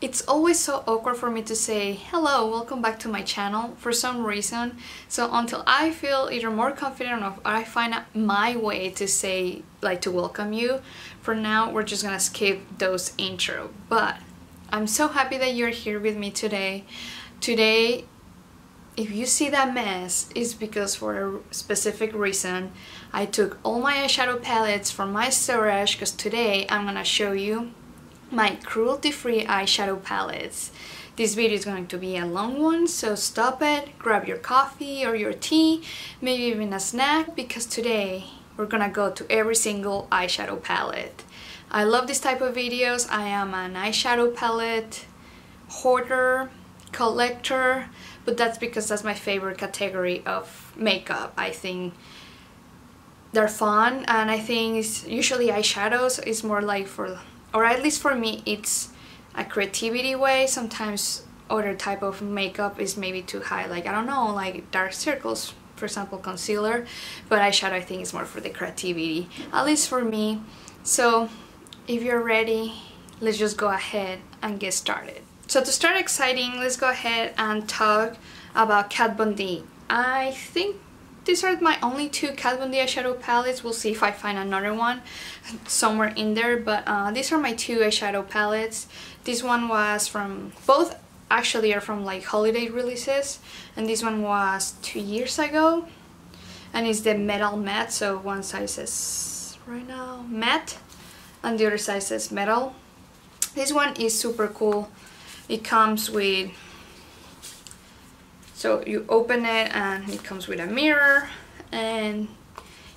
It's always so awkward for me to say hello, welcome back to my channel for some reason. So until I feel either more confident or I find my way to say, like, to welcome you, for now we're just gonna skip those intro. But I'm so happy that you're here with me today. Today, if you see that mess, it's because for a specific reason. I took all my eyeshadow palettes from my storage because today I'm gonna show you my cruelty-free eyeshadow palettes. This video is going to be a long one, so stop it, grab your coffee or your tea, maybe even a snack, because today we're gonna go to every single eyeshadow palette. I love this type of videos. I am an eyeshadow palette hoarder, collector, but that's because that's my favorite category of makeup. I think they're fun, and I think it's usually eyeshadows is more like for, or at least for me, it's a creativity way. Sometimes other type of makeup is maybe to highlight, I don't know, like dark circles, for example concealer, but eyeshadow I think is more for the creativity, at least for me. So if you're ready, let's just go ahead and get started. So to start exciting, let's go ahead and talk about Kat Von D. I think these are my only two Kat Von D eyeshadow palettes. We'll see if I find another one somewhere in there, but these are my two eyeshadow palettes. This one was from, both actually are from like holiday releases, and this one was 2 years ago, and it's the metal matte. So one size says right now matte and the other size says metal. This one is super cool. It comes with, so you open it and it comes with a mirror, and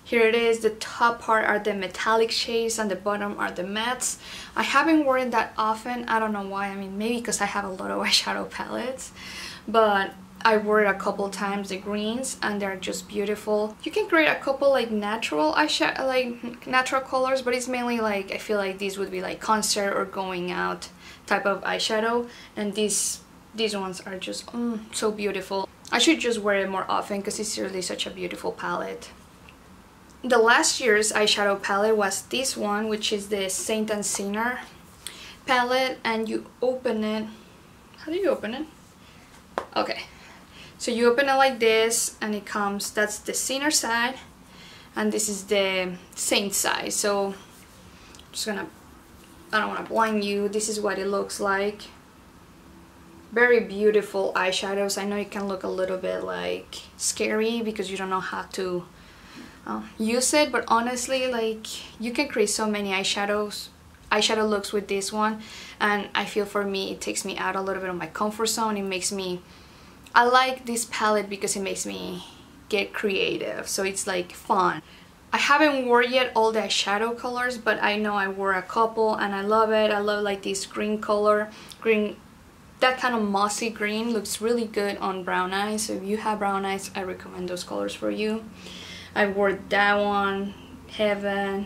here it is. The top part are the metallic shades and the bottom are the mattes. I haven't worn it that often. I don't know why. I mean, maybe because I have a lot of eyeshadow palettes, but I wore it a couple times, the greens, and they're just beautiful. You can create a couple like natural eyeshadow, like natural colors, but it's mainly like, I feel like these would be like concert or going out type of eyeshadow, and these ones are just so beautiful. I should just wear it more often because it's really such a beautiful palette. The last year's eyeshadow palette was this one, which is the Saint and Sinner palette, and you open it. How do you open it? Okay, so you open it like this, and it comes, that's the Sinner side, and this is the Saint side. So I'm just gonna, I don't want to blind you. This is what it looks like. Very beautiful eyeshadows. I know it can look a little bit like scary because you don't know how to use it, but honestly, like, you can create so many eyeshadow looks with this one, and I feel for me it takes me out a little bit of my comfort zone. It makes me, I like this palette because it makes me get creative, so it's like fun. I haven't worn yet all the eyeshadow colors, but I know I wore a couple and I love it. I love like this green color, green, that kind of mossy green looks really good on brown eyes. So if you have brown eyes, I recommend those colors for you. I wore that one, Heaven.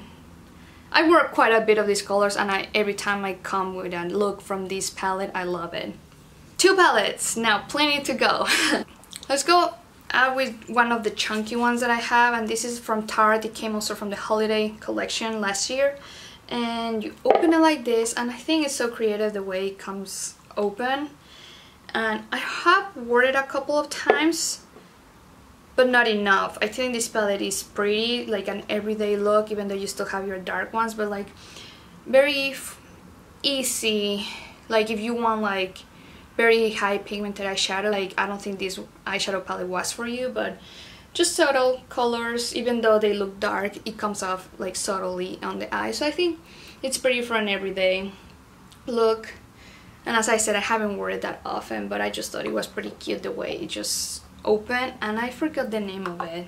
I wore quite a bit of these colors, and every time I come with a look from this palette, I love it. Two palettes, now plenty to go. Let's go with one of the chunky ones that I have, and this is from Tarte. It came also from the holiday collection last year, and you open it like this, and I think it's so creative the way it comes open. And I have worn it a couple of times, but not enough. I think this palette is pretty, like an everyday look, even though you still have your dark ones, but like very easy. Like if you want like very high pigmented eyeshadow, like I don't think this eyeshadow palette was for you, but just subtle colors, even though they look dark, it comes off like subtly on the eye. So I think it's pretty for an everyday look. And as I said, I haven't worn it that often, but I just thought it was pretty cute the way it just opened, and I forgot the name of it,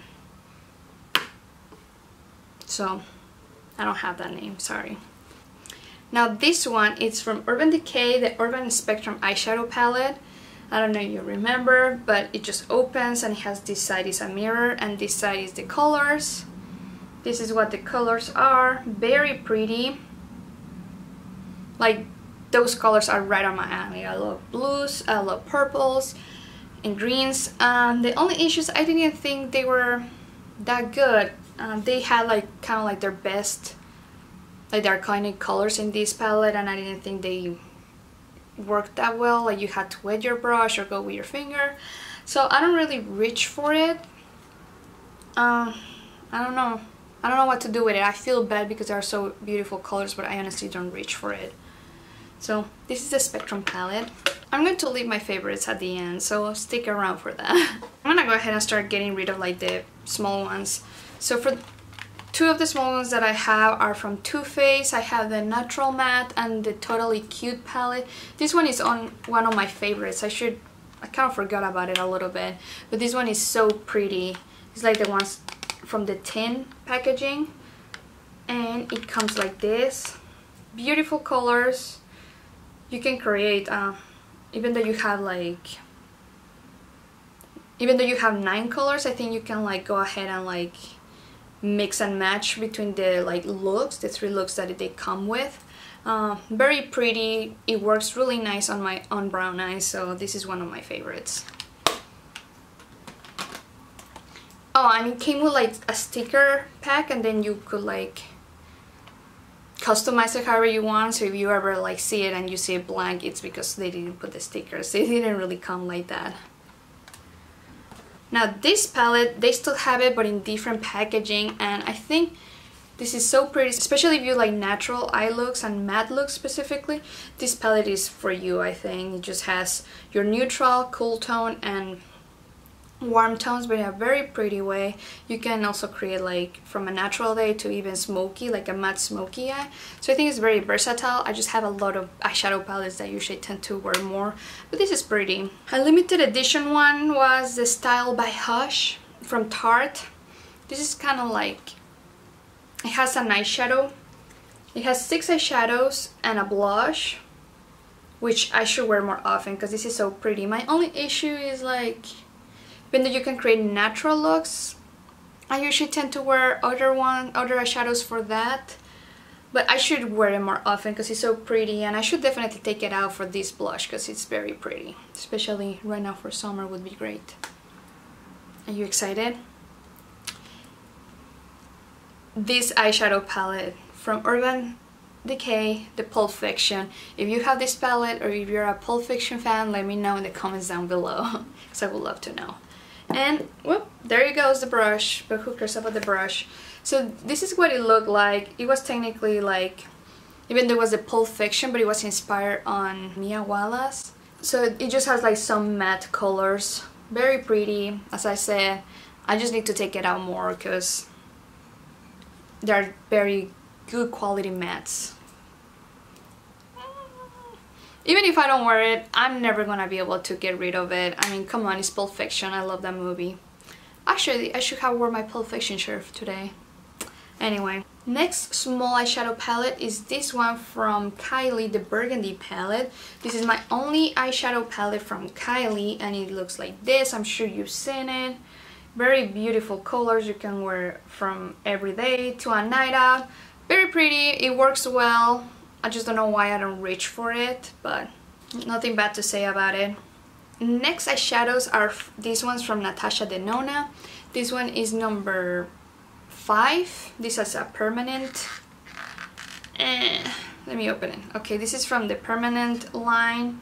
so I don't have that name, sorry. Now this one, it's from Urban Decay, the Urban Spectrum eyeshadow palette. I don't know if you remember, but it just opens, and it has this side is a mirror, and this side is the colors. This is what the colors are. Very pretty. Like, those colors are right on my alley. I love blues, I love purples and greens. The only issues, I didn't think they were that good. They had like kind of like their best, like their iconic colors in this palette, and I didn't think they work that well, like you had to wet your brush or go with your finger. So I don't really reach for it. I don't know. I don't know what to do with it. I feel bad because they are so beautiful colors, but I honestly don't reach for it. So this is the Spectrum palette. I'm going to leave my favorites at the end, so stick around for that. I'm gonna go ahead and start getting rid of like the small ones. So for two of the small ones that I have are from Too Faced. I have the Natural Matte and the Totally Cute palette. This one is on one of my favorites. I kind of forgot about it a little bit, but this one is so pretty. It's like the ones from the tin packaging, and it comes like this. Beautiful colors. You can create even though you have 9 colors, I think you can like go ahead and like mix and match between the like looks, the 3 looks that they come with. Very pretty. It works really nice on my brown eyes, so this is one of my favorites. Oh, and it came with like a sticker pack, and then you could like customize it however you want. So if you ever like see it and you see it blank, it's because they didn't put the stickers. They didn't really come like that. Now this palette, they still have it but in different packaging, and I think this is so pretty, especially if you like natural eye looks and matte looks specifically. This palette is for you, I think. It just has your neutral, cool tone, and warm tones, but in a very pretty way. You can also create like from a natural day to even smoky, like a matte smoky eye. So I think it's very versatile. I just have a lot of eyeshadow palettes that I usually tend to wear more, but this is pretty. A limited edition one was the Style by Hush from Tarte. This is kind of like, it has an eyeshadow. It has 6 eyeshadows and a blush, which I should wear more often because this is so pretty. My only issue is like, even though you can create natural looks, I usually tend to wear other eyeshadows for that, but I should wear it more often because it's so pretty, and I should definitely take it out for this blush because it's very pretty, especially right now for summer would be great. Are you excited? This eyeshadow palette from Urban Decay, the Pulp Fiction. If you have this palette or if you're a Pulp Fiction fan, let me know in the comments down below because I would love to know. And whoop, there you goes the brush, but who cares about the brush? So this is what it looked like. It was technically like, even though it was a Pulp Fiction, but it was inspired on Mia Wallace. So it just has like some matte colors, very pretty. As I said, I just need to take it out more because they're very good quality mattes. Even if I don't wear it, I'm never gonna be able to get rid of it. I mean, come on, it's Pulp Fiction. I love that movie. Actually, I should have worn my Pulp Fiction shirt today. Anyway, next small eyeshadow palette is this one from Kylie, the Burgundy palette. This is my only eyeshadow palette from Kylie, and it looks like this. I'm sure you've seen it. Very beautiful colors. You can wear from every day to a night out. Very pretty. It works well. I just don't know why I don't reach for it, but nothing bad to say about it. Next eyeshadows are these ones from Natasha Denona. This one is number 5. This is a permanent. Let me open it. Okay, this is from the permanent line,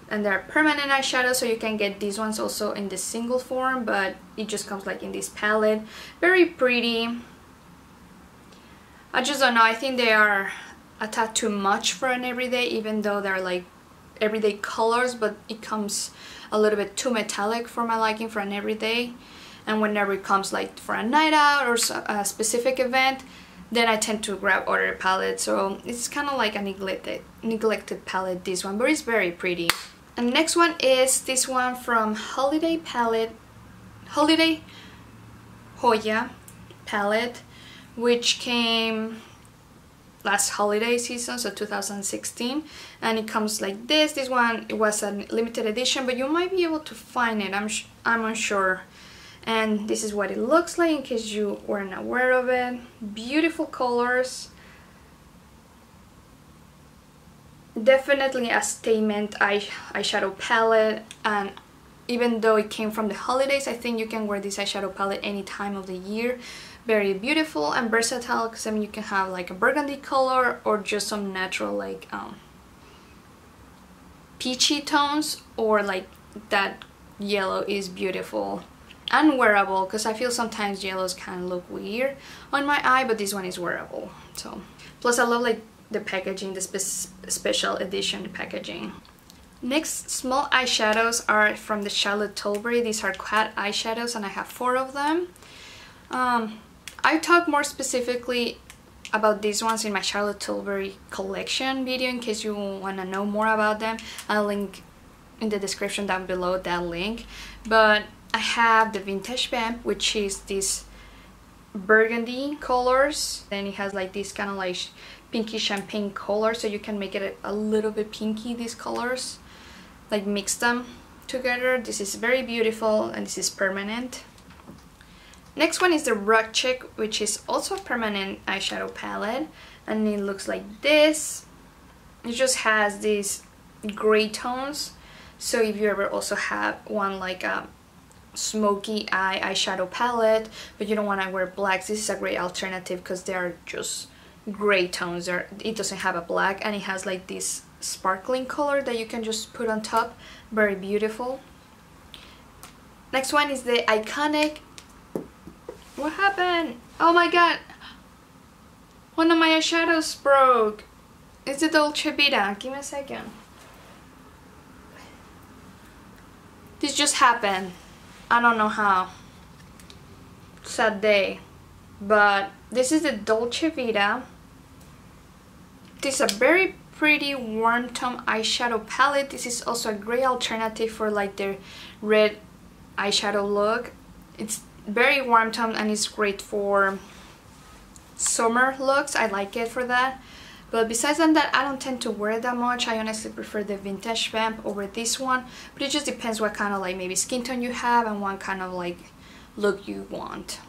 and they're permanent eyeshadows, so you can get these ones also in the single form, but it just comes like in this palette. Very pretty. I just don't know. I think they are a tad too much for an everyday, even though they're like everyday colors, but it comes a little bit too metallic for my liking for an everyday. And whenever it comes like for a night out or a specific event, then I tend to grab other palettes. So it's kind of like a neglected palette, this one, but it's very pretty. And next one is this one from Holiday Hoya palette, which came last holiday season, so 2016, and it comes like this. This one, it was a limited edition, but you might be able to find it. I'm unsure. And this is what it looks like in case you weren't aware of it. Beautiful colors. Definitely a statement eyeshadow palette, and even though it came from the holidays, I think you can wear this eyeshadow palette any time of the year. Very beautiful and versatile, because I mean you can have like a burgundy color or just some natural like peachy tones, or like that yellow is beautiful and wearable, because I feel sometimes yellows kind of look weird on my eye, but this one is wearable. So plus I love like the packaging, the special edition packaging. Next, small eyeshadows are from the Charlotte Tilbury. These are quad eyeshadows and I have 4 of them. I talk more specifically about these ones in my Charlotte Tilbury collection video in case you want to know more about them. I'll link in the description down below that link. But I have the Vintage Vamp, which is this burgundy colors. Then it has like this kind of like pinky champagne color, so you can make it a little bit pinky, these colors, like mix them together. This is very beautiful and this is permanent. Next one is the Rock Chick, which is also a permanent eyeshadow palette, and it looks like this. It just has these gray tones, so if you ever also have one like a smoky eye eyeshadow palette but you don't want to wear blacks, this is a great alternative because they are just gray tones. It doesn't have a black, and it has like this sparkling color that you can just put on top. Very beautiful. Next one is the iconic... What happened? Oh my god! One of my eyeshadows broke. It's the Dolce Vita. Give me a second. This just happened. I don't know how. Sad day. But this is the Dolce Vita. This is a very pretty warm tone eyeshadow palette. This is also a great alternative for like the red eyeshadow look. It's very warm tone and it's great for summer looks. I like it for that. But besides that, I don't tend to wear it that much. I honestly prefer the Vintage Vamp over this one. But it just depends what kind of like maybe skin tone you have and what kind of like look you want.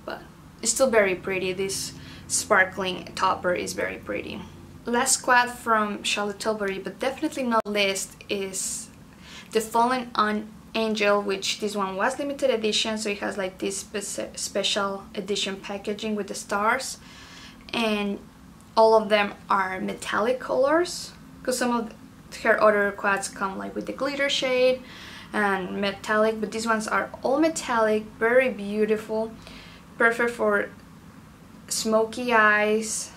But it's still very pretty. This sparkling topper is very pretty. Last quad from Charlotte Tilbury, but definitely not least, is the Fallen on Angel, which this one was limited edition, so it has like this special edition packaging with the stars, and all of them are metallic colors, because some of her other quads come like with the glitter shade and metallic, but these ones are all metallic, very beautiful, perfect for smoky eyes.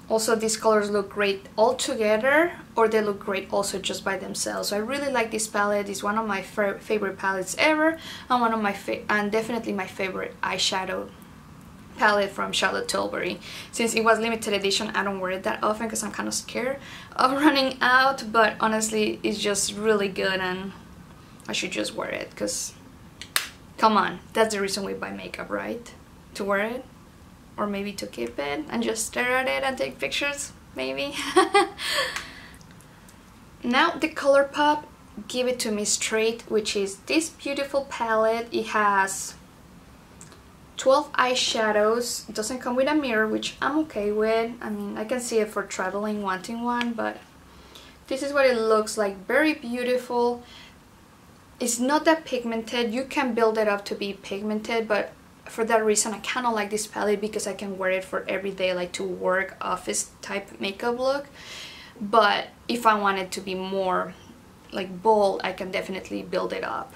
Also, these colors look great all together, or they look great also just by themselves. So I really like this palette. It's one of my favorite palettes ever, and definitely my favorite eyeshadow palette from Charlotte Tilbury. Since it was limited edition, I don't wear it that often because I'm kind of scared of running out, but honestly it's just really good and I should just wear it because, come on, that's the reason we buy makeup, right? To wear it? Or maybe to keep it and just stare at it and take pictures, maybe. Now the Colourpop Give It To Me Straight, which is this beautiful palette. It has 12 eyeshadows. It doesn't come with a mirror, which I'm okay with. I mean, I can see it for traveling, wanting one, but this is what it looks like. Very beautiful. It's not that pigmented. You can build it up to be pigmented, but for that reason I kind of like this palette because I can wear it for everyday, like to work, office type makeup look. But if I want it to be more like bold, I can definitely build it up.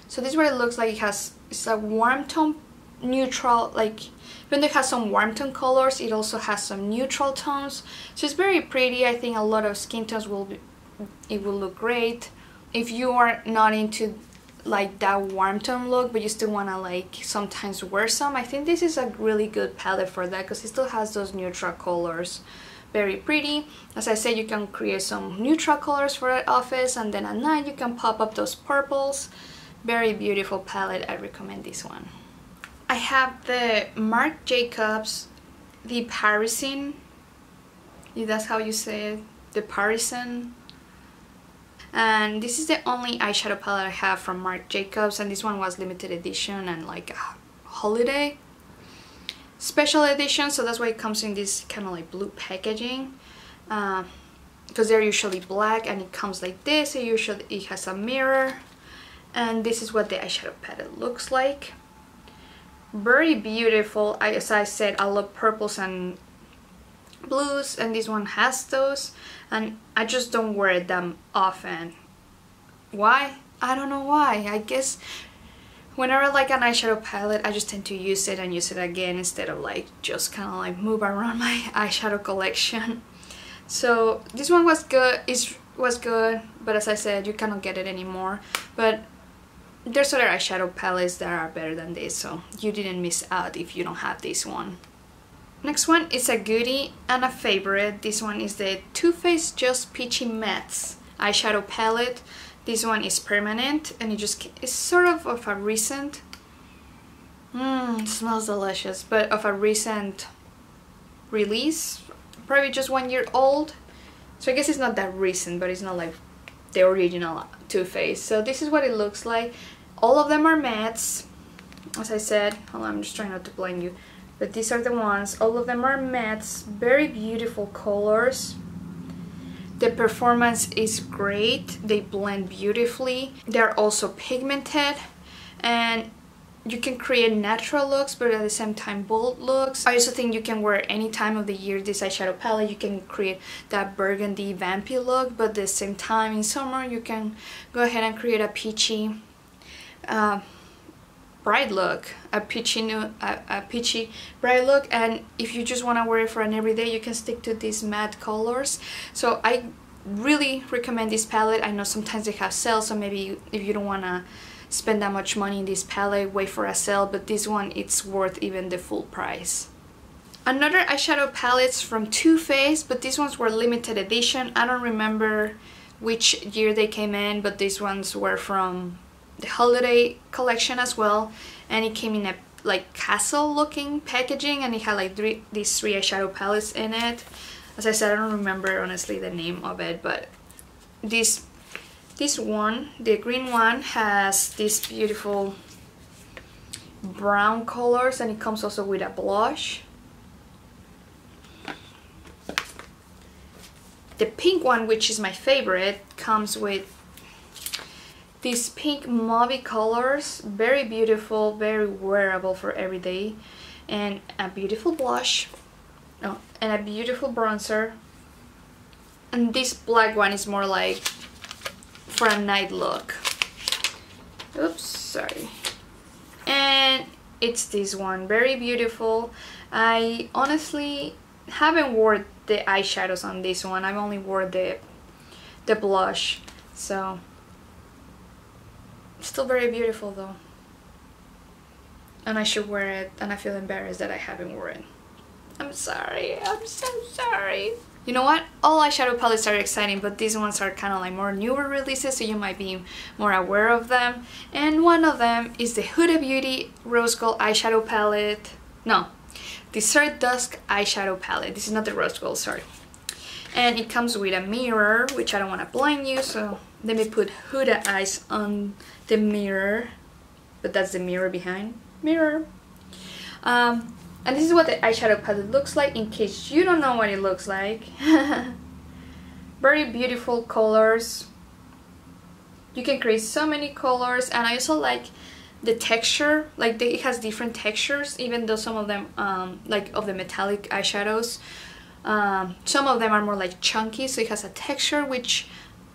So this is what it looks like. It's a warm tone, neutral, like even though it has some warm tone colors, it also has some neutral tones. So it's very pretty. I think a lot of skin tones will look great. If you are not into like that warm tone look but you still want to like sometimes wear some, I think this is a really good palette for that because it still has those neutral colors. Very pretty. As I said, you can create some neutral colors for that office, and then at night you can pop up those purples. Very beautiful palette. I recommend this one. I have the Marc Jacobs, the Parisian, if that's how you say it, the Parisian. And this is the only eyeshadow palette I have from Marc Jacobs, and this one was limited edition and like a holiday special edition, so that's why it comes in this kind of like blue packaging, because they're usually black, and it comes like this. It has a mirror, and this is what the eyeshadow palette looks like. Very beautiful. As I said, I love purples and blues, and this one has those, and I just don't wear them often. Why? I don't know why. I guess whenever I like an eyeshadow palette, I just tend to use it and use it again instead of like just kind of like move around my eyeshadow collection. So this one was good. It was good, but as I said, you cannot get it anymore. But there's other eyeshadow palettes that are better than this, so you didn't miss out if you don't have this one. Next one is a goodie and a favorite. This one is the Too Faced Just Peachy Mattes eyeshadow palette. This one is permanent, and it's sort of a recent, it smells delicious, but of a recent release, probably just 1 year old. So I guess it's not that recent, but it's not like the original Too Faced. So this is what it looks like. All of them are mattes, as I said. Hold on, I'm just trying not to blind you. But these are the ones. All of them are mattes, very beautiful colors. The performance is great. They blend beautifully. They're also pigmented, and you can create natural looks but at the same time bold looks. I also think you can wear any time of the year this eyeshadow palette. You can create that burgundy vampy look, but at the same time in summer you can go ahead and create a peachy bright look, a peachy bright look. And if you just want to wear it for an everyday, you can stick to these matte colors. So I really recommend this palette. I know sometimes they have sales, so maybe if you don't want to spend that much money in this palette, wait for a sale, but this one, it's worth even the full price. Another eyeshadow palettes from Too Faced, but these ones were limited edition. I don't remember which year they came in, but these ones were from the holiday collection as well, and it came in a like castle looking packaging, and it had like these three eyeshadow palettes in it. As I said, I don't remember honestly the name of it, but this one, the green one, has these beautiful brown colors, and it comes also with a blush. The pink one, which is my favorite, comes with these pink mauvey colors, very beautiful, very wearable for every day, and a beautiful blush, and a beautiful bronzer. And this black one is more like for a night look. Oops, sorry. And it's this one, very beautiful. I honestly haven't worn the eyeshadows on this one. I've only worn the blush, so still very beautiful though, and I should wear it, and I feel embarrassed that I haven't worn it. I'm sorry, I'm so sorry. You know what, all eyeshadow palettes are exciting, but these ones are kind of like more newer releases, so you might be more aware of them. And one of them is the Huda Beauty Rose Gold eyeshadow palette. No, Dessert Dusk eyeshadow palette. This is not the Rose Gold, sorry. And it comes with a mirror, which I don't want to blind you, so let me put Huda eyes on the mirror. But that's the mirror behind. Mirror. And this is what the eyeshadow palette looks like, in case you don't know what it looks like. Very beautiful colors. You can create so many colors, and I also like the texture. Like it has different textures, even though some of them, like of the metallic eyeshadows, some of them are more like chunky, so it has a texture which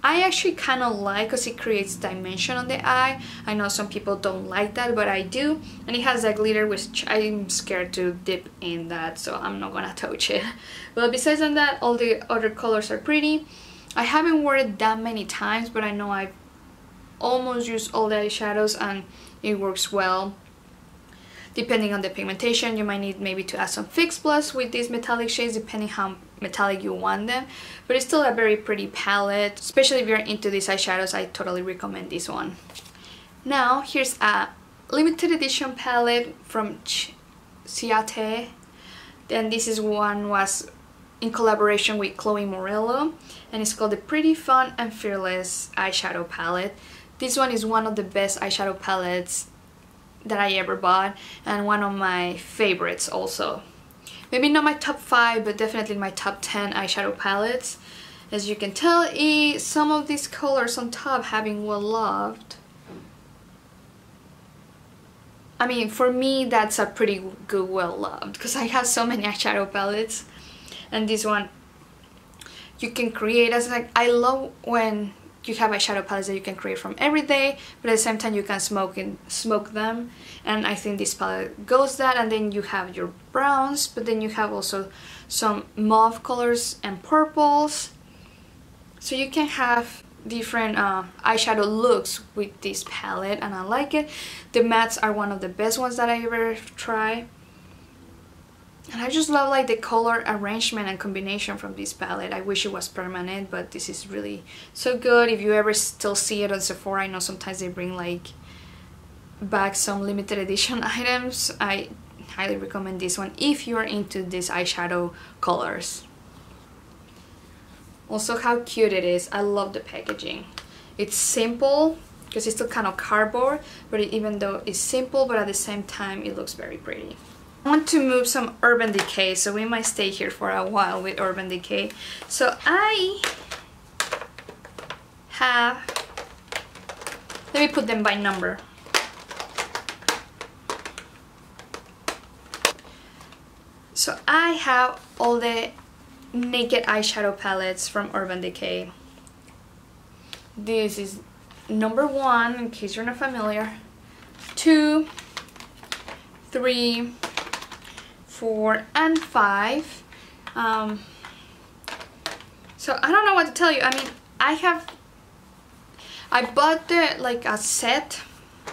I actually kind of like because it creates dimension on the eye. I know some people don't like that, but I do. And it has that glitter, which I'm scared to dip in that, so I'm not gonna touch it. But besides that, all the other colors are pretty. I haven't worn it that many times, but I know I've almost used all the eyeshadows and it works well. Depending on the pigmentation, you might need maybe to add some Fix Plus with these metallic shades, depending how metallic you want them. But it's still a very pretty palette, especially if you're into these eyeshadows. I totally recommend this one. Now, here's a limited edition palette from Ciate. Then this is one was in collaboration with Chloe Morello, and it's called the Pretty Fun and Fearless eyeshadow palette. This one is one of the best eyeshadow palettes that I ever bought, and one of my favorites also. Maybe not my top 5, but definitely my top 10 eyeshadow palettes. As you can tell, some of these colors on top have been well loved. I mean, for me that's a pretty good well loved, because I have so many eyeshadow palettes. And this one you can create as like, I love when you have eyeshadow palettes that you can create from every day, but at the same time you can smoke them, and I think this palette goes that. And then you have your browns, but then you have also some mauve colors and purples, so you can have different eyeshadow looks with this palette, and I like it. The mattes are one of the best ones that I ever tried, and I just love like the color arrangement and combination from this palette. I wish it was permanent, but this is really so good. If you ever still see it on Sephora, I know sometimes they bring like back some limited edition items. I highly recommend this one if you're into these eyeshadow colors. Also, how cute it is. I love the packaging. It's simple because it's still kind of cardboard, but even though it's simple, but at the same time it looks very pretty. I want to move some Urban Decay, so we might stay here for a while with Urban Decay. So I have, let me put them by number. So I have all the Naked eyeshadow palettes from Urban Decay. This is number 1, in case you're not familiar. 2, 3, 4, and 5. So I don't know what to tell you. I mean, I bought the like a set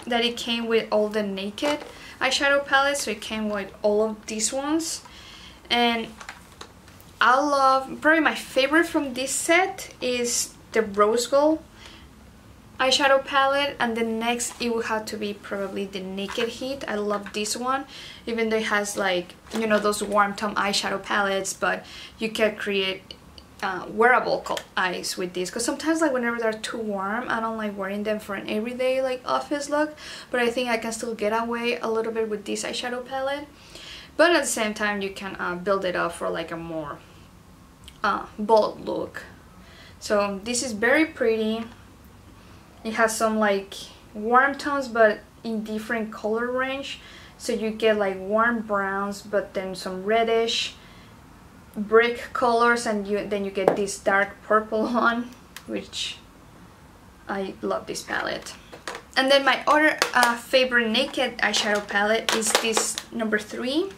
that it came with all the Naked eyeshadow palettes, so it came with all of these ones, and I love, probably my favorite from this set is the Rose Gold eyeshadow palette, and the next it will have to be probably the Naked Heat. I love this one, even though it has like, you know, those warm tone eyeshadow palettes, but you can create wearable eyes with this, because sometimes like whenever they're too warm, I don't like wearing them for an everyday like office look, but I think I can still get away a little bit with this eyeshadow palette. But at the same time you can build it up for like a more bold look. So this is very pretty. It has some like warm tones but in different color range, so you get like warm browns but then some reddish brick colors, and then you get this dark purple one, which I love this palette. And then my other favorite Naked eyeshadow palette is this number 3.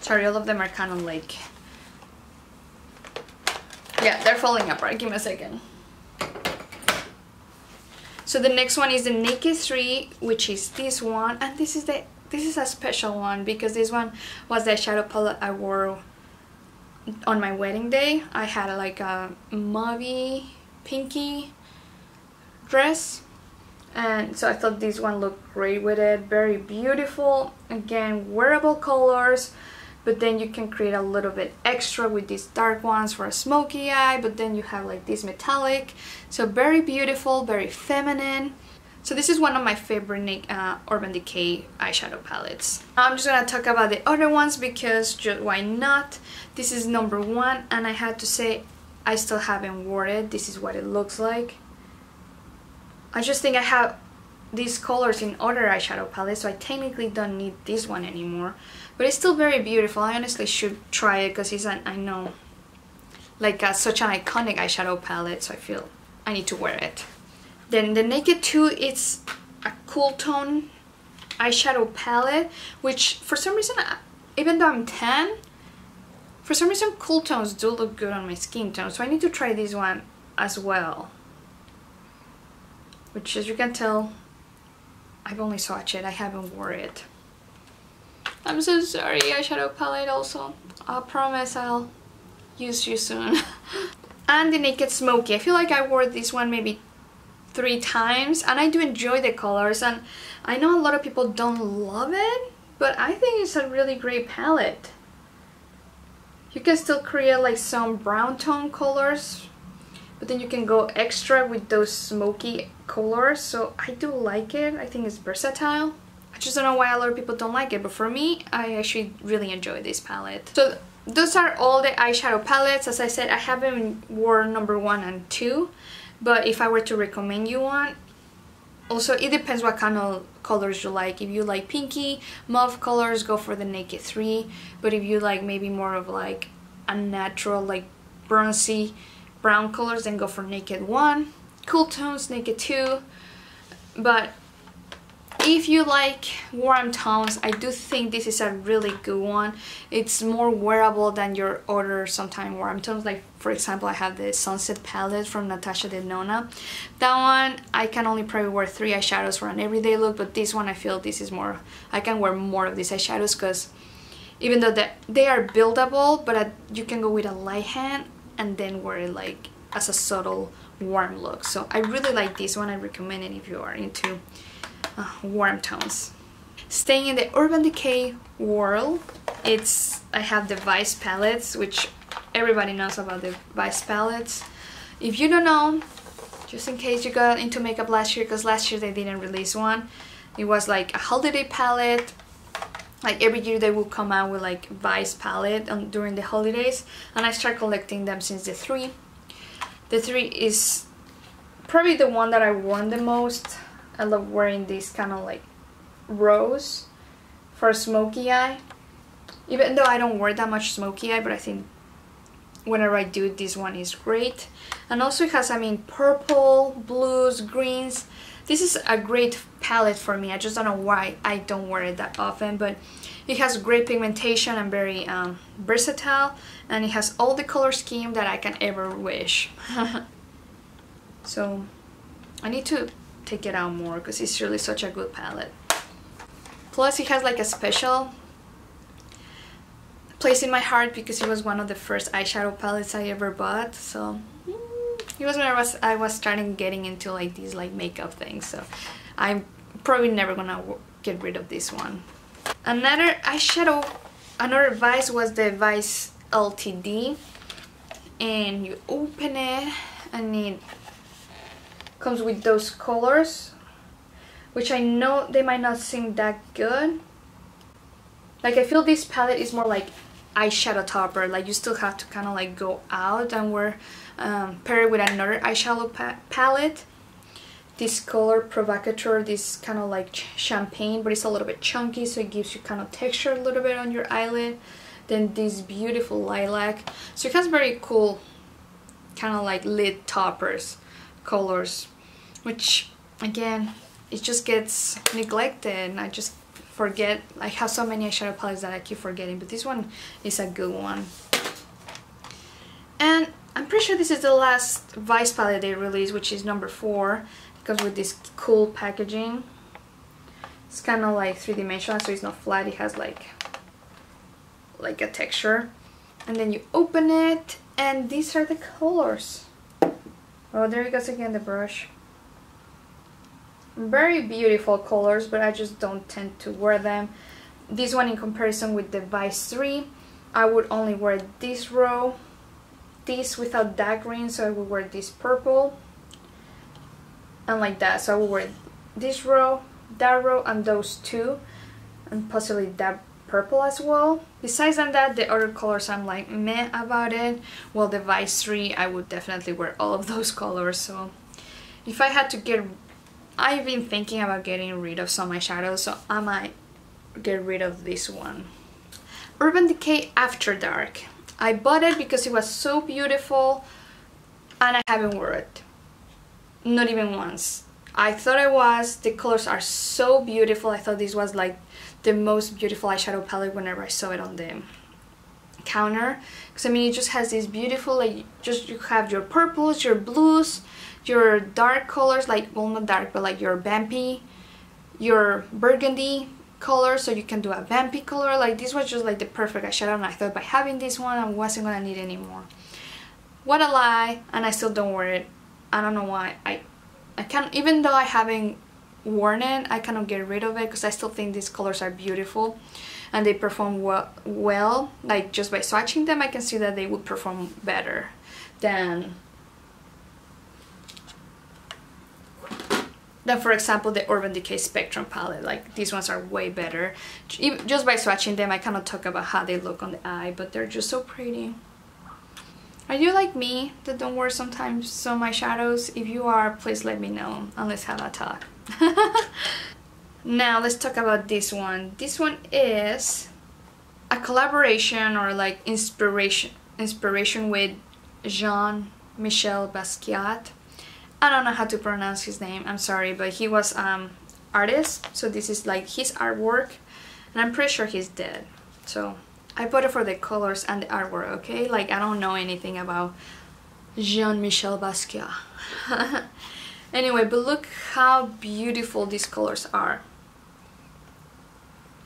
Sorry, all of them are kind of like, yeah, they're falling apart. Give me a second. So the next one is the Naked 3, which is this one, and this is a special one because this one was the eyeshadow palette I wore on my wedding day. I had like a mauvey pinky dress, and so I thought this one looked great with it. Very beautiful, again wearable colors, but then you can create a little bit extra with these dark ones for a smoky eye, but then you have like this metallic, so very beautiful, very feminine. So this is one of my favorite Urban Decay eyeshadow palettes. I'm just gonna talk about the other ones because just why not. This is number 1, and I had to say I still haven't worn it. This is what it looks like. I just think I have these colors in other eyeshadow palettes, so I technically don't need this one anymore, but it's still very beautiful. I honestly should try it because it's I know like such an iconic eyeshadow palette, so I feel I need to wear it. Then the Naked 2, it's a cool tone eyeshadow palette, which for some reason, even though I'm tan, for some reason cool tones do look good on my skin tone, so I need to try this one as well, which as you can tell I've only swatched it, I haven't worn it. I'm so sorry, eyeshadow palette also. I promise I'll use you soon. And the Naked Smoky, I feel like I wore this one maybe 3 times, and I do enjoy the colors, and I know a lot of people don't love it, but I think it's a really great palette. You can still create like some brown tone colors, but then you can go extra with those smoky colors, so I do like it. I think it's versatile. I just don't know why a lot of people don't like it, but for me, I actually really enjoy this palette. So those are all the eyeshadow palettes. As I said, I haven't worn number 1 and 2, but if I were to recommend you one, also it depends what kind of colors you like. If you like pinky, mauve colors, go for the Naked 3, but if you like maybe more of like a natural like bronzy brown colors, then go for Naked 1. Cool tones, Naked 2. But if you like warm tones, I do think this is a really good one. It's more wearable than your other sometimes warm tones. Like for example, I have the Sunset palette from Natasha Denona. That one I can only probably wear 3 eyeshadows for an everyday look, but this one I feel this is more, I can wear more of these eyeshadows because even though they are buildable, but you can go with a light hand and then wear it like as a subtle warm look. So I really like this one. I recommend it if you are into warm tones. Staying in the Urban Decay world, I have the Vice palettes, which everybody knows about the Vice palettes. If you don't know, just in case you got into makeup last year, because last year they didn't release one. It was like a holiday palette. Like every year they will come out with like Vice palette during the holidays, and I started collecting them since the 3. The 3 is probably the one that I worn the most. I love wearing this kind of like rose for smoky eye. Even though I don't wear that much smoky eye, but I think whenever I do, this one is great. And also it has, I mean, purple, blues, greens. This is a great palette for me. I just don't know why I don't wear it that often, but it has great pigmentation and very versatile, and it has all the color scheme that I can ever wish. So I need to take it out more because it's really such a good palette. Plus it has like a special place in my heart because it was one of the first eyeshadow palettes I ever bought. So it was when I was starting getting into like these like makeup things. So I'm probably never gonna get rid of this one. Another eyeshadow, another Vice was the Vice LTD, and you open it and it comes with those colors, which I know they might not seem that good. Like I feel this palette is more like eyeshadow topper, like you still have to kind of like go out and wear pair it with another eyeshadow palette. This color Provocateur, this kind of like champagne, but it's a little bit chunky, so it gives you kind of texture a little bit on your eyelid. Then this beautiful lilac, so it has very cool kind of like lid toppers colors, which again it just gets neglected and I just forget. I have so many eyeshadow palettes that I keep forgetting, but this one is a good one. And I'm pretty sure this is the last Vice palette they released, which is number 4. It comes with this cool packaging. It's kind of like 3-dimensional, so it's not flat, it has like a texture. And then you open it and these are the colors. Oh, there it goes again, the brush. Very beautiful colors, but I just don't tend to wear them. This one in comparison with the Vice 3, I would only wear this row, this without that green, so I would wear this purple, and like that. So I would wear this row, that row, and those 2, and possibly that purple as well. Besides that, the other colors I'm like meh about it. Well, the Vice 3, I would definitely wear all of those colors. So if I had to get, I've been thinking about getting rid of some eyeshadows, so I might get rid of this one. Urban Decay After Dark. I bought it because it was so beautiful and I haven't worn it. Not even once. I thought it was. The colors are so beautiful. I thought this was like the most beautiful eyeshadow palette whenever I saw it on the counter. Because I mean, it just has this beautiful, like, just you have your purples, your blues, your dark colors, like, well, not dark, but like your vampy, your burgundy color, so you can do a vampy color. Like, this was just like the perfect eyeshadow, and I thought by having this one I wasn't gonna need any more. What a lie, and I still don't wear it. I don't know why. I can't, even though I haven't worn it, I cannot get rid of it because I still think these colors are beautiful and they perform well. Like, just by swatching them I can see that they would perform better than for example the Urban Decay Spectrum palette. Like, these ones are way better. Just by swatching them I cannot talk about how they look on the eye, but they're just so pretty. Are you like me that don't wear sometimes some eyeshadows? If you are, please let me know and let's have a talk. Now let's talk about this one. This one is a collaboration or like inspiration. inspiration with Jean-Michel Basquiat. I don't know how to pronounce his name, I'm sorry, but he was artist, so this is like his artwork, and I'm pretty sure he's dead. So I bought it for the colors and the artwork, okay? Like, I don't know anything about Jean-Michel Basquiat. Anyway, but look how beautiful these colors are.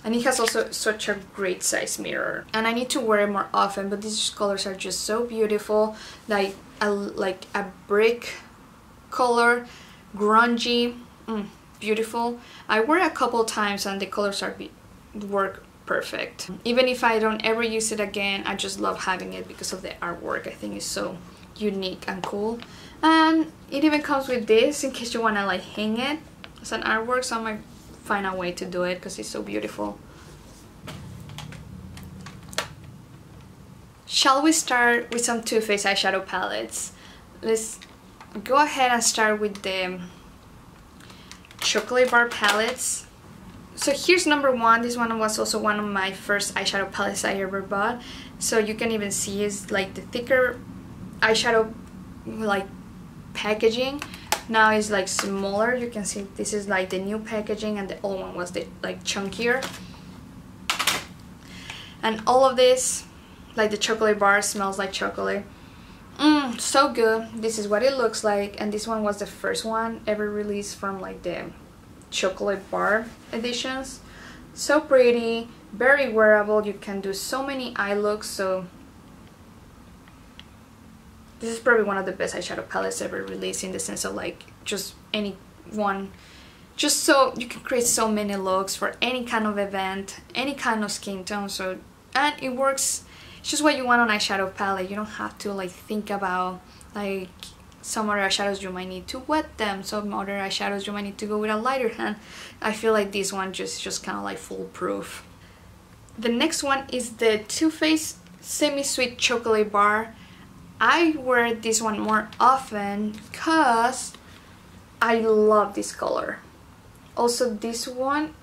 And it has also such a great size mirror. And I need to wear it more often, but these colors are just so beautiful. Like a brick color, grungy, beautiful. I wear it a couple times and the colors work perfect. Even if I don't ever use it again, I just love having it because of the artwork. I think it's so unique and cool. And it even comes with this in case you want to like hang it as an artwork, so I might find a way to do it because it's so beautiful. Shall we start with some Too Faced eyeshadow palettes? Let's go ahead and start with the chocolate bar palettes. So here's number one. This one was also one of my first eyeshadow palettes I ever bought. So you can even see it's like the thicker eyeshadow like packaging. Now it's like smaller. You can see this is like the new packaging, and the old one was the like chunkier. And all of this, like the chocolate bar, smells like chocolate. So good. This is what it looks like, and this one was the first one ever released from like the chocolate bar editions. So pretty, very wearable. You can do so many eye looks. So this is probably one of the best eyeshadow palettes ever released, in the sense of like just any one, just so you can create so many looks for any kind of event, any kind of skin tone. So, and it works. It's just what you want on eyeshadow palette. You don't have to like think about like some other eyeshadows you might need to wet them, some other eyeshadows you might need to go with a lighter hand. I feel like this one just kind of like foolproof. The next one is the Too Faced Semi-Sweet Chocolate Bar. I wear this one more often because I love this color. Also, this one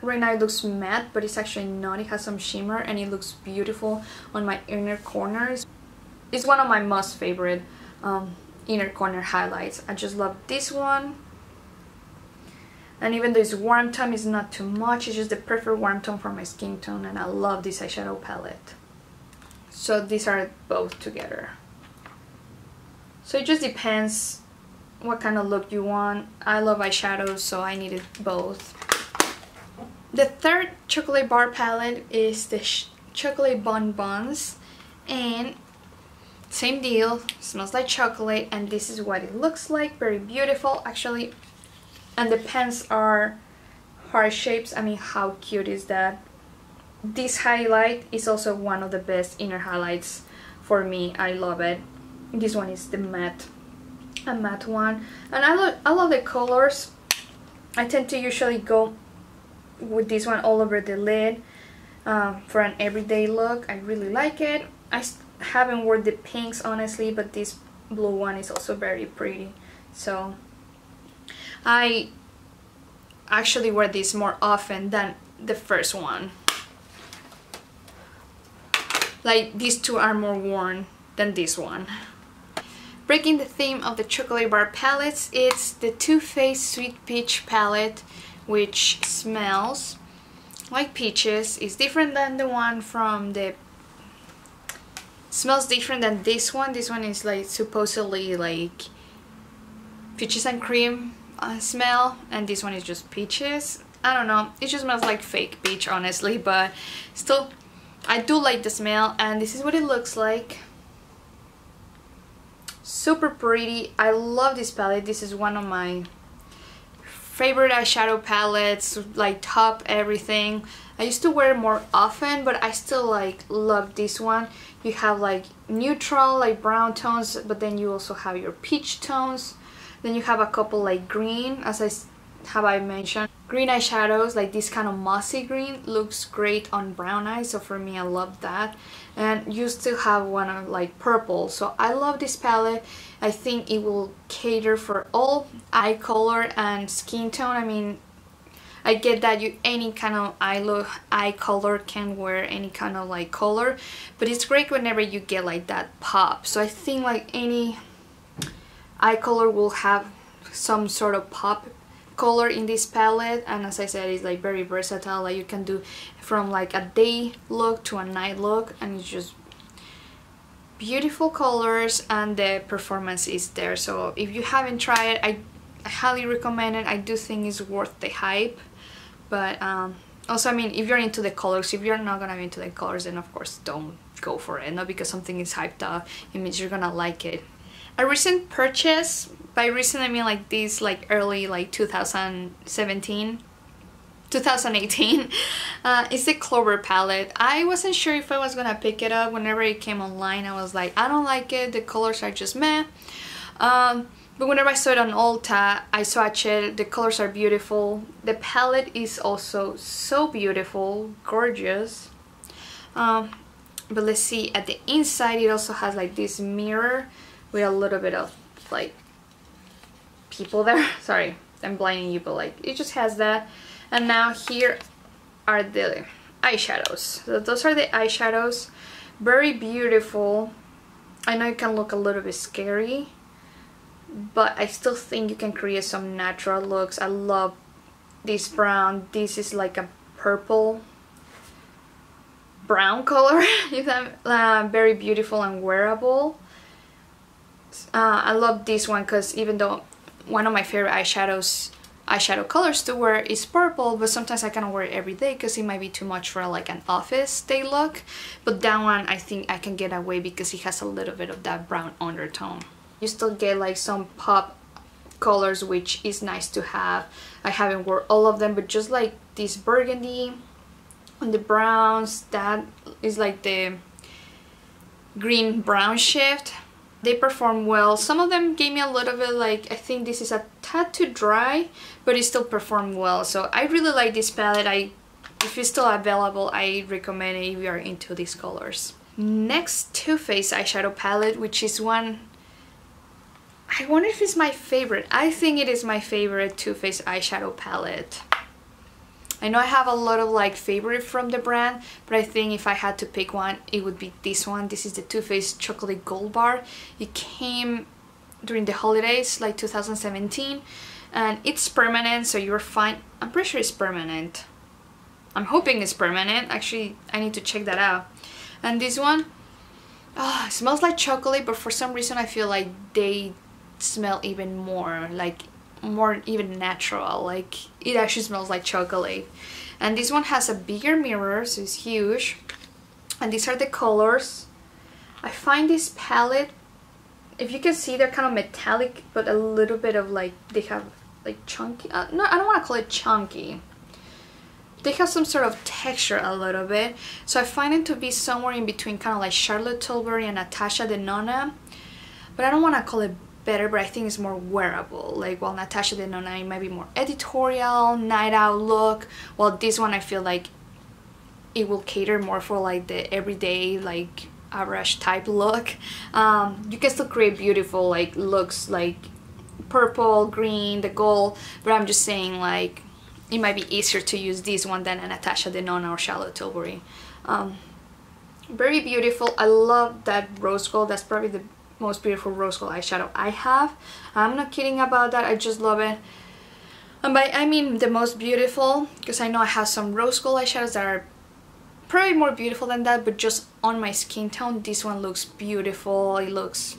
right now it looks matte, but it's actually not. It has some shimmer and it looks beautiful on my inner corners. It's one of my most favorite inner corner highlights. I just love this one. And even though its warm tone is not too much, it's just the perfect warm tone for my skin tone, and I love this eyeshadow palette. So these are both together. So it just depends what kind of look you want. I love eyeshadows, so I needed both. The third chocolate bar palette is the Chocolate Bonbons, and same deal, smells like chocolate, and this is what it looks like. Very beautiful actually, and the pens are heart shapes. I mean, how cute is that? This highlight is also one of the best inner highlights for me. I love it. This one is the matte, a matte one, and I love the colors. I tend to usually go with this one all over the lid for an everyday look. I really like it. I haven't worn the pinks honestly, but this blue one is also very pretty. So I actually wear this more often than the first one. Like, these two are more worn than this one. Breaking the theme of the chocolate bar palettes, it's the Too Faced Sweet Peach palette, which smells like peaches. It's different than the one from the... smells different than this one. This one is like supposedly like peaches and cream smell, and this one is just peaches. I don't know, it just smells like fake peach honestly, but still I do like the smell, and this is what it looks like. Super pretty. I love this palette. This is one of my favorite eyeshadow palettes, like top everything. I used to wear it more often, but I still like love this one. You have like neutral, like brown tones, but then you also have your peach tones. Then you have a couple like green, as I mentioned. Green eyeshadows, like this kind of mossy green, looks great on brown eyes, so for me I love that. And you still have one of like purple, so I love this palette. I think it will cater for all eye color and skin tone. I mean, I get that any kind of eye color can wear any kind of like color, but it's great whenever you get like that pop. So I think like any eye color will have some sort of pop color in this palette, and as I said, it's like very versatile. Like you can do from like a day look to a night look, and it's just beautiful colors, and the performance is there. So if you haven't tried it, I highly recommend it. I do think it's worth the hype, but also, I mean, if you're into the colors, if you're not gonna be into the colors, then of course don't go for it. Not because something is hyped up, it means you're gonna like it. A recent purchase, by recent I mean like this, like early like 2018, is the Clover palette. I wasn't sure if I was gonna pick it up. Whenever it came online, I was like, I don't like it, the colors are just meh. But whenever I saw it on Ulta, I swatched it. The colors are beautiful. The palette is also so beautiful, gorgeous. But let's see, at the inside it also has like this mirror with a little bit of like people there. Sorry, I'm blinding you, but like it just has that. And now here are the eyeshadows. So those are the eyeshadows. Very beautiful. I know it can look a little bit scary, but I still think you can create some natural looks. I love this brown. This is like a purple brown color. Very beautiful and wearable. I love this one because even though one of my favorite eyeshadow colors to wear is purple, but sometimes I cannot wear it every day because it might be too much for like an office day look. But that one I think I can get away because it has a little bit of that brown undertone. You still get like some pop colors, which is nice to have. I haven't worn all of them, but just like this burgundy and the browns, that is like the green brown shift. They perform well. Some of them gave me a little bit like, I think this is a tad too dry, but it still performed well. So I really like this palette. If it's still available, I recommend it if you are into these colors. Next, Too Faced eyeshadow palette, which is one, I wonder if it's my favorite. I think it is my favorite Too Faced eyeshadow palette. I know I have a lot of like favorite from the brand, but I think if I had to pick one, it would be this one. This is the Too Faced Chocolate Gold Bar. It came during the holidays, like 2017, and it's permanent, so you're fine. I'm pretty sure it's permanent. I'm hoping it's permanent. Actually, I need to check that out. And this one, it smells like chocolate, but for some reason I feel like they smell even more, like more even natural. Like it actually smells like chocolate. And this one has a bigger mirror, so it's huge. And these are the colors. I find this palette, if you can see, they're kind of metallic, but a little bit of like, they have like chunky, no, I don't want to call it chunky. They have some sort of texture a little bit. So I find it to be somewhere in between, kind of like Charlotte Tilbury and Natasha Denona. But I don't want to call it better, but I think it's more wearable. Like while Natasha Denona, it might be more editorial, night out look, while this one I feel like it will cater more for like the everyday, like average type look. You can still create beautiful like looks, like purple, green, the gold, but I'm just saying like it might be easier to use this one than a Natasha Denona or Charlotte Tilbury. Very beautiful. I love that rose gold. That's probably the most beautiful rose gold eyeshadow I have. I'm not kidding about that. I just love it. And by I mean the most beautiful, because I know I have some rose gold eyeshadows that are probably more beautiful than that, but just on my skin tone, this one looks beautiful. It looks,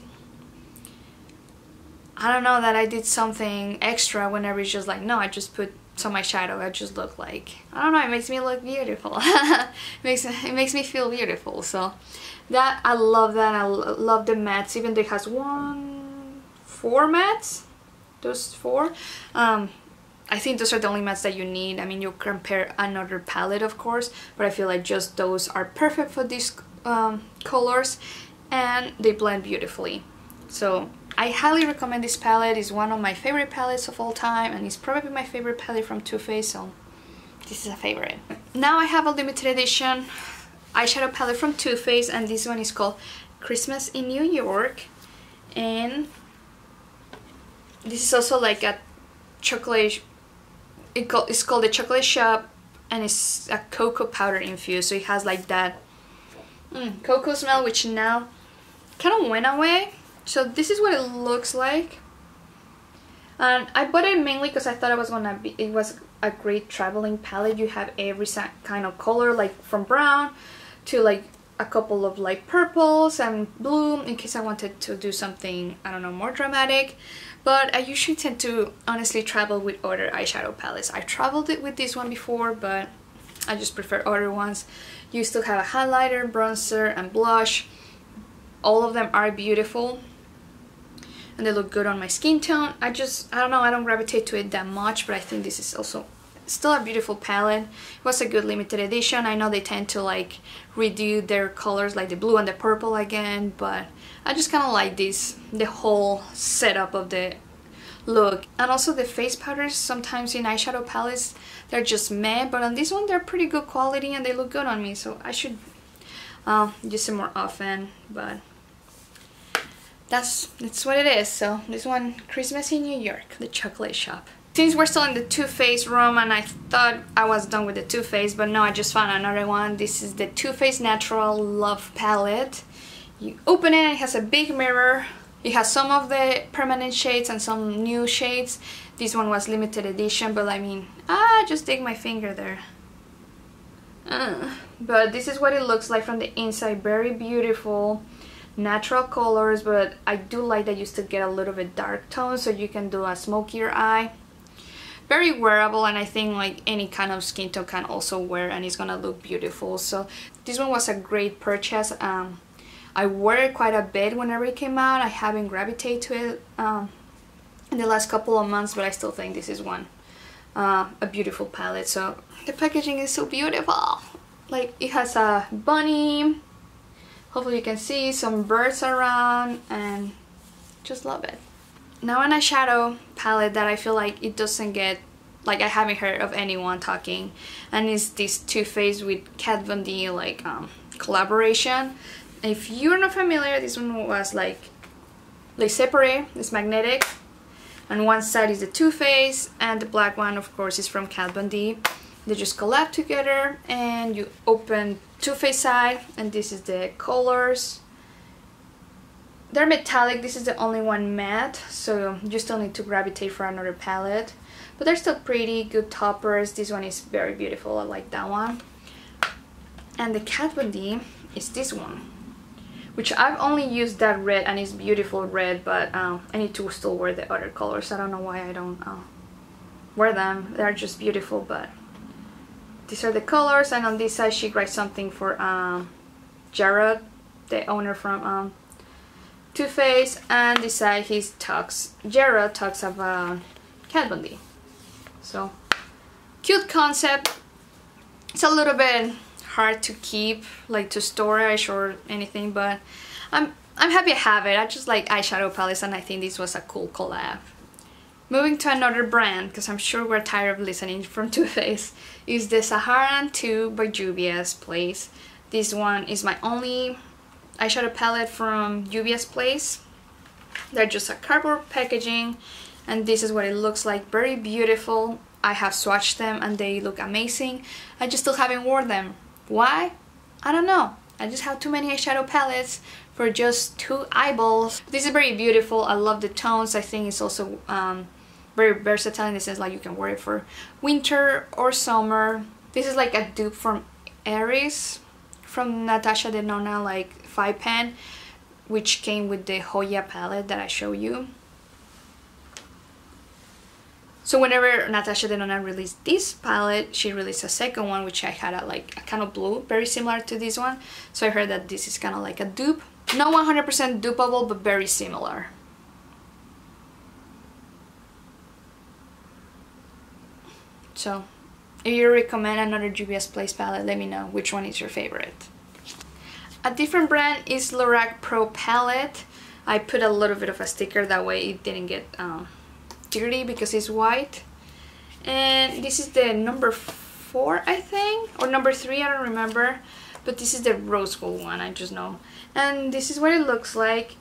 I don't know, that I did something extra whenever it's just like, no, I just put some eyeshadow. I just look like, I don't know, it makes me look beautiful. it makes me feel beautiful. So that, I love that. I love the mattes. Even though it has 4 mattes, those 4. I think those are the only mattes that you need. I mean, you compare another palette, of course, but I feel like just those are perfect for these colors, and they blend beautifully. So I highly recommend this palette. It's one of my favorite palettes of all time, and it's probably my favorite palette from Too Faced, so this is a favorite. Now I have a limited edition eyeshadow palette from Too Faced, and this one is called Christmas in New York, and this is also like a chocolate It's called the Chocolate Shop, and it's a cocoa powder infused, so it has like that cocoa smell, which now kind of went away. So this is what it looks like, and I bought it mainly because I thought it was a great traveling palette. You have every kind of color, like from brown to like a couple of light purples and blue, in case I wanted to do something, I don't know, more dramatic. But I usually tend to honestly travel with other eyeshadow palettes. I traveled it with this one before, but I just prefer other ones. You still have a highlighter, bronzer, and blush. All of them are beautiful, and they look good on my skin tone. I don't know, I don't gravitate to it that much, but I think this is also still a beautiful palette. It was a good limited edition. I know they tend to like redo their colors, like the blue and the purple again, but I just kind of like the whole setup of the look. And also the face powders, sometimes in eyeshadow palettes they're just meh, but on this one they're pretty good quality and they look good on me, so I should use them more often. But that's what it is. So this one, Christmas in New York, the Chocolate Shop. Since we're still in the Too Faced room, and I thought I was done with the Too Faced, but no, I just found another one. This is the Too Faced Natural Love Palette. You open it, it has a big mirror. It has some of the permanent shades and some new shades. This one was limited edition, but I mean, just dig my finger there. But this is what it looks like from the inside. Very beautiful, natural colors, but I do like that you still get a little bit dark tone, so you can do a smokier eye. Very wearable, and I think like any kind of skin tone can also wear, and it's gonna look beautiful. So this one was a great purchase. I wore it quite a bit whenever it came out. I haven't gravitated to it in the last couple of months, but I still think this is a beautiful palette. So the packaging is so beautiful. Like, it has a bunny, hopefully you can see some birds around, and just love it. Now an eyeshadow palette that I feel like it doesn't get, like I haven't heard of anyone talking, and it's this Too Faced with Kat Von D like collaboration. If you're not familiar, this one was like separate, it's magnetic, and one side is the Too Faced, and the black one of course is from Kat Von D. They just collab together, and you open Too Faced side, and this is the colors. They're metallic. This is the only one matte, so you still need to gravitate for another palette, but they're still pretty good toppers. This one is very beautiful, I like that one. And the Kat Von D is this one, which I've only used that red, and it's beautiful red, but I need to still wear the other colors. I don't know why I don't wear them. They're just beautiful, but these are the colors. And on this side she writes something for Jared, the owner from Too Faced, and this side Jared talks about Kat Von D. So cute concept. It's a little bit hard to keep, like to storage or anything, but I'm happy I have it. I just like eyeshadow palettes, and I think this was a cool collab. Moving to another brand, because I'm sure we're tired of listening from Too Faced, is the Saharan 2 by Juvia's Place. This one is my only eyeshadow palette from Juvia's Place. They're just a cardboard packaging, and this is what it looks like. Very beautiful. I have swatched them and they look amazing. I just still haven't worn them. Why? I don't know. I just have too many eyeshadow palettes for just 2 eyeballs. This is very beautiful. I love the tones. I think it's also very versatile in the sense like you can wear it for winter or summer. This is like a dupe from Aries from Natasha Denona, like 5 pan, which came with the HOLA palette that I show you. So whenever Natasha Denona released this palette, she released a second one, which I had a kind of blue, very similar to this one. So I heard that this is kind of like a dupe. Not 100% dupeable, but very similar. So if you recommend another Juvia's Place palette, let me know which one is your favorite. A different brand is Lorac Pro palette. I put a little bit of a sticker, that way it didn't get dirty because it's white. And this is the number 4, I think, or number 3, I don't remember, but this is the rose gold one, I just know. And this is what it looks like.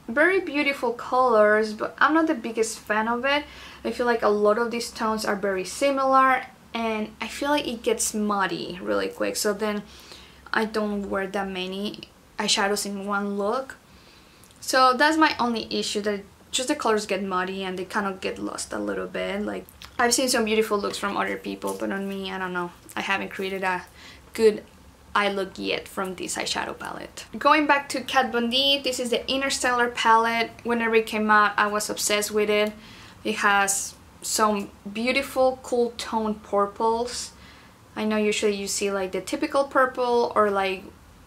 very beautiful colors, but I'm not the biggest fan of it. I feel like a lot of these tones are very similar, and I feel like it gets muddy really quick, so then I don't wear that many eyeshadows in one look. So that's my only issue, that just the colors get muddy and they kind of get lost a little bit. Like, I've seen some beautiful looks from other people, but on me, I don't know. I haven't created a good eye look yet from this eyeshadow palette. Going back to Kat Von D, this is the Interstellar palette. Whenever it came out, I was obsessed with it. It has some beautiful cool tone purples. I know usually you see like the typical purple or like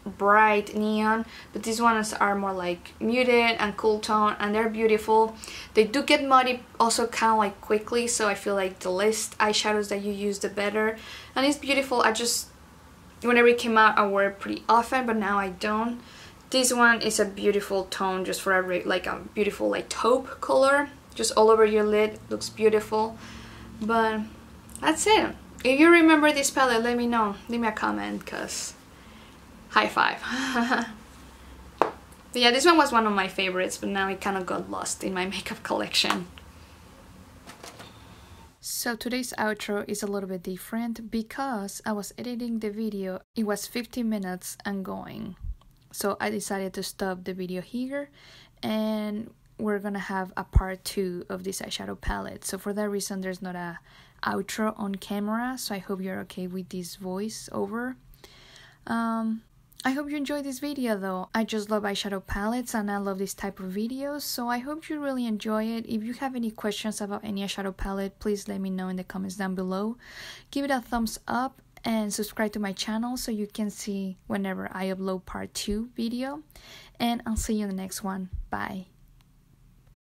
bright neon, but these ones are more like muted and cool tone, and they're beautiful. They do get muddy also kind of like quickly, so I feel like the less eyeshadows that you use, the better. And it's beautiful. I just, whenever it came out, I wore it pretty often, but now I don't. This one is a beautiful tone, just for a like a beautiful like taupe color, just all over your lid. Looks beautiful. But that's it. If you remember this palette, let me know. Leave me a comment, because high five. But yeah, this one was one of my favorites, but now it kind of got lost in my makeup collection. So today's outro is a little bit different because I was editing the video. It was 15 minutes and going. So I decided to stop the video here, and we're gonna have a part 2 of this eyeshadow palette. So for that reason, there's not a outro on camera, so I hope you're okay with this voice over. I hope you enjoyed this video though. I just love eyeshadow palettes and I love this type of videos, so I hope you really enjoy it. If you have any questions about any eyeshadow palette, please let me know in the comments down below. Give it a thumbs up and subscribe to my channel so you can see whenever I upload part 2 video. And I'll see you in the next one. Bye.